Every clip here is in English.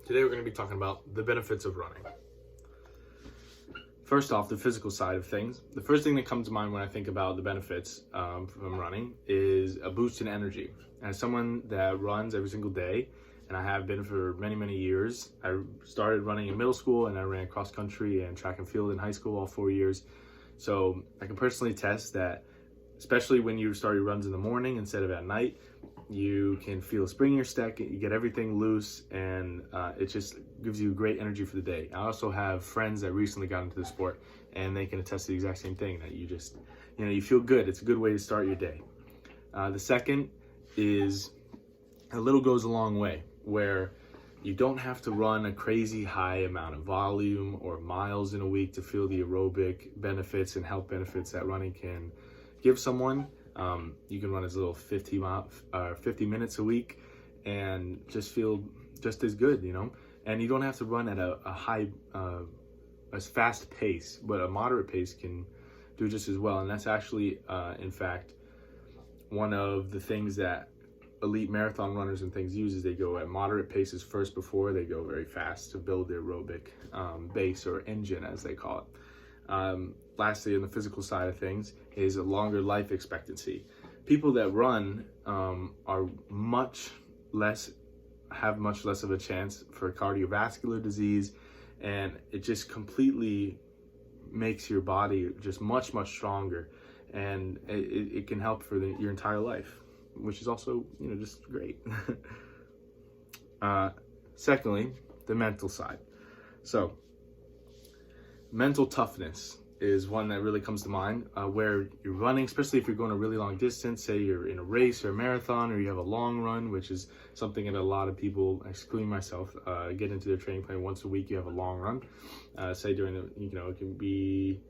Today we're going to be talking about the benefits of running. First off, the physical side of things. The first thing that comes to mind when I think about the benefits from running is a boost in energy. As someone that runs every single day, and I have been for many, many years, I started running in middle school and I ran cross country and track and field in high school all 4 years. So I can personally attest that, especially when you start your runs in the morning instead of at night, you can feel a spring in your step, you get everything loose, and it just gives you great energy for the day. I also have friends that recently got into the sport, and they can attest to the exact same thing, that you just, you feel good. It's a good way to start your day. The second is a little goes a long way, where you don't have to run a crazy high amount of volume or miles in a week to feel the aerobic benefits and health benefits that running can give someone. You can run as little 50 minutes a week and just feel just as good, and you don't have to run at a high, a fast pace, but a moderate pace can do just as well. And that's actually, in fact, one of the things that elite marathon runners and things use, is they go at moderate paces first before they go very fast to build their aerobic base, or engine as they call it. Lastly, on the physical side of things, is a longer life expectancy. People that run are have much less of a chance for cardiovascular disease, and it just completely makes your body just much stronger, and it can help for your entire life, which is also just great. Secondly, the mental side. So mental toughness is one that really comes to mind, where you're running, especially if you're going a really long distance, say you're in a race or a marathon, or you have a long run, which is something that a lot of people, excluding myself, get into their training plan once a week. You have a long run, say during the, it can be,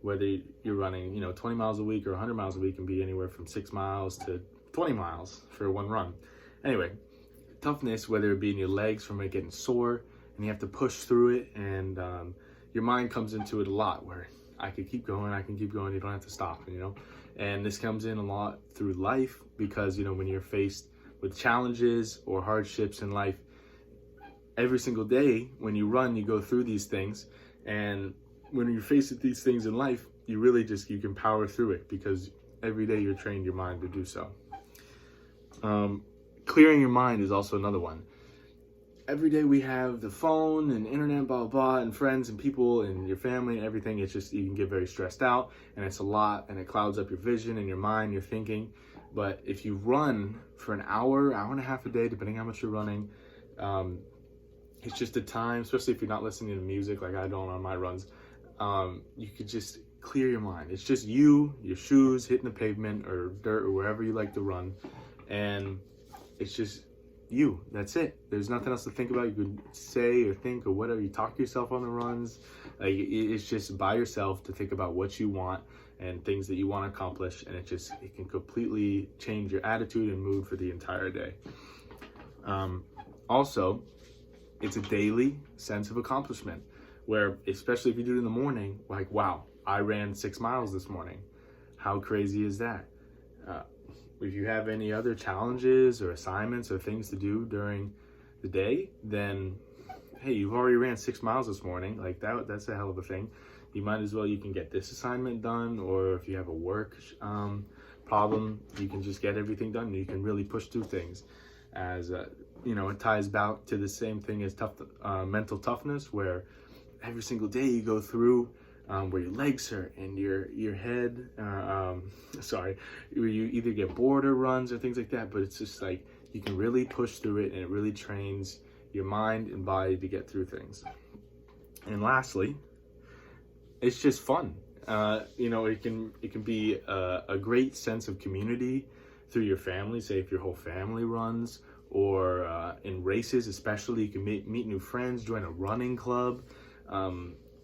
whether you're running, 20 miles a week or 100 miles a week, can be anywhere from 6 miles to 20 miles for one run. Anyway, toughness, whether it be in your legs from it getting sore and you have to push through it, and your mind comes into it a lot, where I can keep going, you don't have to stop, and this comes in a lot through life, because when you're faced with challenges or hardships in life, every single day when you run, you go through these things, and when you're faced with these things in life, you really you can power through it, because every day you're trained your mind to do so. Clearing your mind is also another one. Every day we have the phone and internet, blah, blah, blah, and friends and people and your family and everything. It's just, you can get very stressed out, and it's a lot, and it clouds up your vision and your mind, your thinking. But if you run for an hour and a half a day, depending on how much you're running, it's just a time, especially if you're not listening to music like I don't on my runs, you could just clear your mind. It's just you, your shoes hitting the pavement or dirt or wherever you like to run, and it's just you. That's it. There's nothing else to think about. You could say or think or whatever. You talk to yourself on the runs. It's just by yourself to think about what you want and things that you want to accomplish, and it can completely change your attitude and mood for the entire day. Also, it's a daily sense of accomplishment, where, especially if you do it in the morning, like, wow, I ran 6 miles this morning. How crazy is that? If you have any other challenges or assignments or things to do during the day, then hey, you've already ran 6 miles this morning. Like that's a hell of a thing. You might as well, you can get this assignment done, or if you have a work problem, you can just get everything done, and you can really push through things. As it ties back to the same thing as mental toughness, where every single day you go through where your legs hurt and your head, where you either get bored or runs or things like that, but it's just like you can really push through it, and it really trains your mind and body to get through things. And lastly, it's just fun. It can be a great sense of community through your family. Say if your whole family runs, or in races especially, you can meet new friends, join a running club.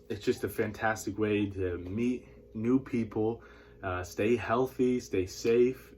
It's just a fantastic way to meet new people, stay healthy, stay safe.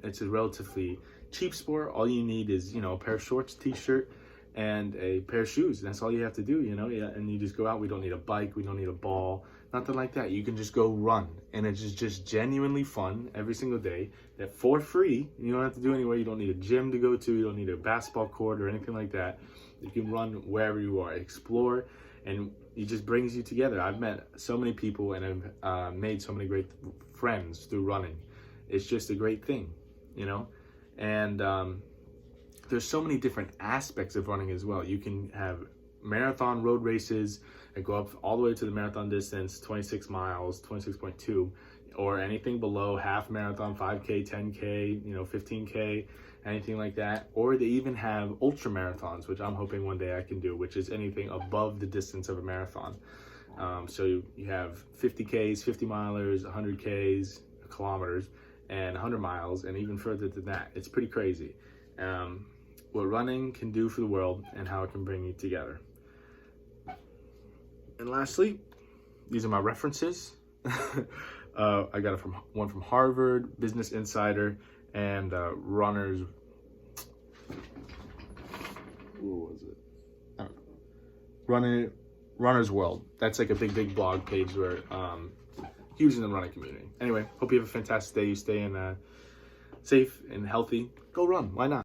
It's a relatively cheap sport. All you need is, a pair of shorts, t-shirt, and a pair of shoes. That's all you have to do, and you just go out. We don't need a bike. We don't need a ball. Nothing like that. You can just go run, and it's just genuinely fun every single day. That for free. You don't have to do anywhere. You don't need a gym to go to. You don't need a basketball court or anything like that. You can run wherever you are, explore, and it just brings you together. I've met so many people and I've made so many great friends through running. It's just a great thing, you know? And there's so many different aspects of running as well. You can have marathon road races and go up all the way to the marathon distance, 26 miles, 26.2, or anything below half marathon, 5K, 10K, 15K, anything like that. Or they even have ultra marathons, which I'm hoping one day I can do, which is anything above the distance of a marathon. So you have 50Ks, 50 milers, 100Ks, kilometers, and 100 miles, and even further than that. It's pretty crazy. What running can do for the world and how it can bring you together. And lastly, these are my references. I got it from one from Harvard, Business Insider, and Runner's. What was it? Runner's World. That's like a big blog page where huge in the running community. Anyway, hope you have a fantastic day. You stay in safe and healthy. Go run. Why not?